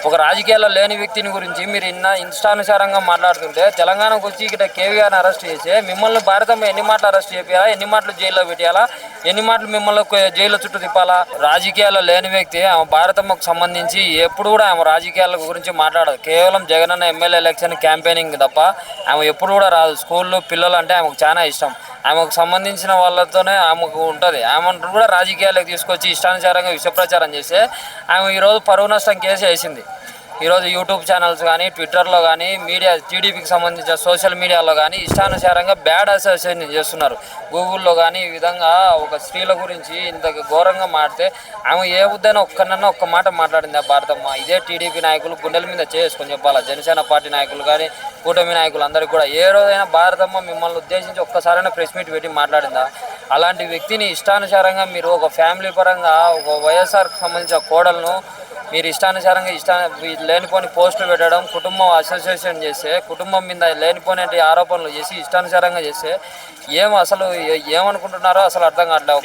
ఒక రాజకీయాల్లో లేని వ్యక్తిని గురించి మీరు ఇష్టానుసారంగా మాట్లాడుతుంటే తెలంగాణకు వచ్చి ఇక్కడ కేవీఆర్ని అరెస్ట్ చేసి మిమ్మల్ని భారతమ్మ ఎన్ని మాటలు అరెస్ట్ చేయాలా, ఎన్ని మాటలు జైల్లో పెట్టాలా, ఎన్ని మాటలు మిమ్మల్ని జైల్లో చుట్టూ తిప్పాలా? రాజకీయాల్లో లేని వ్యక్తి ఆమె భారతమ్మకు సంబంధించి ఎప్పుడు కూడా ఆమె రాజకీయాల గురించి మాట్లాడదు. కేవలం జగనన్న ఎమ్మెల్యే ఎలక్షన్ క్యాంపెయినింగ్ తప్ప ఆమె ఎప్పుడు కూడా రాదు. స్కూళ్ళు పిల్లలు అంటే ఆమెకు చాలా ఇష్టం. ఆమెకు సంబంధించిన వాళ్ళతోనే ఆమెకు ఉంటుంది. ఆమెను కూడా రాజకీయాలకు తీసుకొచ్చి ఇష్టానుసారంగా విషప్రచారం చేస్తే ఆమె ఈరోజు పరువు నష్టం కేసు వేసింది. ఈరోజు యూట్యూబ్ ఛానల్స్ కానీ, ట్విట్టర్లో కానీ, మీడియా టీడీపీకి సంబంధించిన సోషల్ మీడియాలో కానీ ఇష్టానుసారంగా బ్యాడ్ అసోసియేషన్ చేస్తున్నారు. గూగుల్లో కానీ ఈ విధంగా ఒక స్త్రీల గురించి ఇంత ఘోరంగా మాట్లాడితే ఆమె ఏ ఉద్దైనా ఒక్క మాట మాట్లాడింది ఆ భారతమ్మ. ఇదే టీడీపీ నాయకులు గుండెల మీద చేసుకొని చెప్పాలా. జనసేన పార్టీ నాయకులు కానీ, కూటమి నాయకులు అందరికీ కూడా ఏ రోజైనా భారతమ్మ మిమ్మల్ని ఉద్దేశించి ఒక్కసారైనా ప్రెస్ మీట్ పెట్టి మాట్లాడిందా? అలాంటి వ్యక్తిని ఇష్టానుసారంగా మీరు ఒక ఫ్యామిలీ పరంగా ఒక వైఎస్ఆర్కి సంబంధించిన కోడలను మీరు ఇష్టానుసారంగా లేనిపోని పోస్టులు పెట్టడం, కుటుంబం అసోసియేషన్ చేస్తే, కుటుంబం మీద లేనిపోని ఆరోపణలు చేసి ఇష్టానుసారంగా చేస్తే అసలు ఏమనుకుంటున్నారో అసలు అర్థం కావట్లేదు.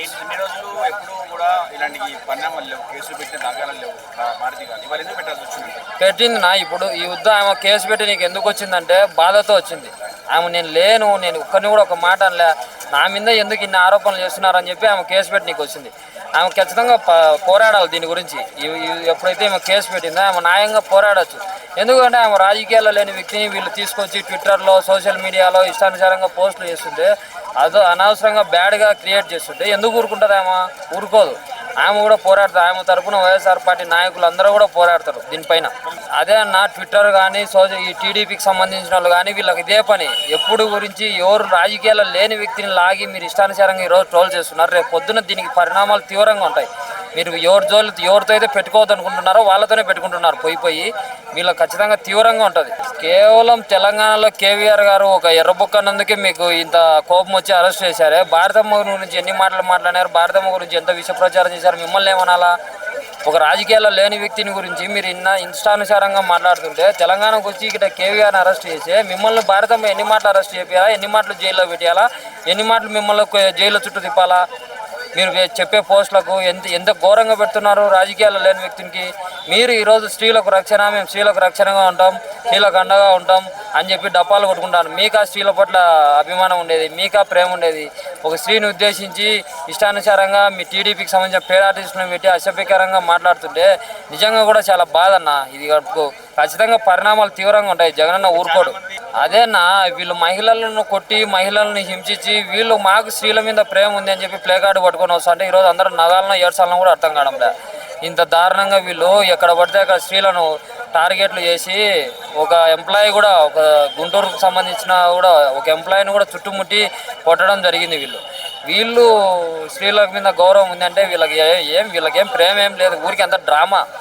పెట్టింది నా ఇప్పుడు ఈ యుద్ధం ఆమె కేసు పెట్టి నీకు ఎందుకు వచ్చిందంటే బాధతో వచ్చింది. ఆమె నేను ఒక్కరిని కూడా ఒక మాట అనలే, నా మీద ఎందుకు ఇన్ని ఆరోపణలు చేస్తున్నారని చెప్పి ఆమె కేసు పెట్టి నీకు వచ్చింది. ఆమె ఖచ్చితంగా పోరాడాలి దీని గురించి. ఎప్పుడైతే ఆమె కేసు పెట్టిందో ఆమె న్యాయంగా పోరాడచ్చు. ఎందుకంటే ఆమె రాజకీయాల్లో లేని వ్యక్తిని వీళ్ళు తీసుకొచ్చి ట్విట్టర్లో సోషల్ మీడియాలో ఇష్టానుసారంగా పోస్టులు చేస్తుంటే అదో అనవసరంగా బ్యాడ్గా క్రియేట్ చేస్తుంటే ఎందుకు ఊరుకుంటుంది? ఆమె ఊరుకోదు. ఆమె కూడా పోరాడుతుంది. ఆమె తరఫున వైఎస్ఆర్ పార్టీ నాయకులు అందరూ కూడా పోరాడతారు దీనిపైన. అదే అన్న ట్విట్టర్ కానీ ఈ టీడీపీకి సంబంధించిన వాళ్ళు కానీ వీళ్ళకి ఇదే పని. ఎప్పుడు గురించి ఎవరు రాజకీయాల్లో లేని వ్యక్తిని లాగి మీరు ఇష్టానుసారంగా ఈరోజు ట్రోల్ చేస్తున్నారు. రేపు పొద్దున్న దీనికి పరిణామాలు తీవ్రంగా ఉంటాయి. మీరు ఎవరితో అయితే పెట్టుకోవద్దు అనుకుంటున్నారో వాళ్ళతోనే పెట్టుకుంటున్నారు. పోయి వీళ్ళకి ఖచ్చితంగా తీవ్రంగా ఉంటుంది. కేవలం తెలంగాణలో కేవీఆర్ గారు ఒక ఎర్రబొక్కన్నందుకే మీకు ఇంత కోపం వచ్చి అరెస్ట్ చేశారే. భారతమ్మ గురించి ఎన్ని మాటలు మాట్లాడారు, భారతమ్మ గురించి ఎంత విష ప్రచారం చేశారు, మిమ్మల్ని ఏమనాలా? ఒక రాజకీయాల్లో లేని వ్యక్తిని గురించి మీరు ఇష్టానుసారంగా మాట్లాడుతుంటే తెలంగాణకు వచ్చి ఇక్కడ కేవీఆర్ని అరెస్ట్ చేసి మిమ్మల్ని భారతమ్మ ఎన్ని మాటలు అరెస్ట్ చేయాలా, ఎన్ని మాటలు జైల్లో పెట్టాలా, ఎన్ని మాటలు మిమ్మల్ని జైల్లో చుట్టూ తిప్పాలా? మీరు చెప్పే పోస్టులకు ఎంత ఘోరంగా పెడుతున్నారు రాజకీయాల్లో లేని వ్యక్తికి. మీరు ఈరోజు స్త్రీలకు రక్షణ, మేము స్త్రీలకు రక్షణగా ఉంటాం, స్త్రీలకు అండగా ఉంటాం అని చెప్పి డప్పాలు కొట్టుకుంటారు. మీకా స్త్రీల పట్ల అభిమానం ఉండేది, మీకా ప్రేమ ఉండేది. ఒక స్త్రీని ఉద్దేశించి ఇష్టానుసారంగా మీ టీడీపీకి సంబంధించిన పేద ఆర్టిస్టులను పెట్టి అసభ్యకరంగా మాట్లాడుతుంటే నిజంగా కూడా చాలా బాధ అన్న. ఇది ఖచ్చితంగా పరిణామాలు తీవ్రంగా ఉంటాయి. జగనన్న ఊరుకోడు. అదేనా వీళ్ళు మహిళలను కొట్టి మహిళలను హింసించి వీళ్ళు మాకు స్త్రీల మీద ప్రేమ ఉంది అని చెప్పి ప్లే కార్డు పట్టుకొని వస్తా అంటే ఈరోజు అందరూ నగాలను ఏడ్చాలని కూడా అర్థం కావడంలే. ఇంత దారుణంగా వీళ్ళు ఎక్కడ పడితే అక్కడ స్త్రీలను టార్గెట్లు చేసి ఒక ఎంప్లాయీ కూడా ఒక గుంటూరుకు సంబంధించిన కూడా ఒక ఎంప్లాయీని కూడా చుట్టుముట్టి కొట్టడం జరిగింది. వీళ్ళు స్త్రీల మీద గౌరవం ఉందంటే వీళ్ళకేం ప్రేమ ఏం లేదు. ఊరికి అంత డ్రామా.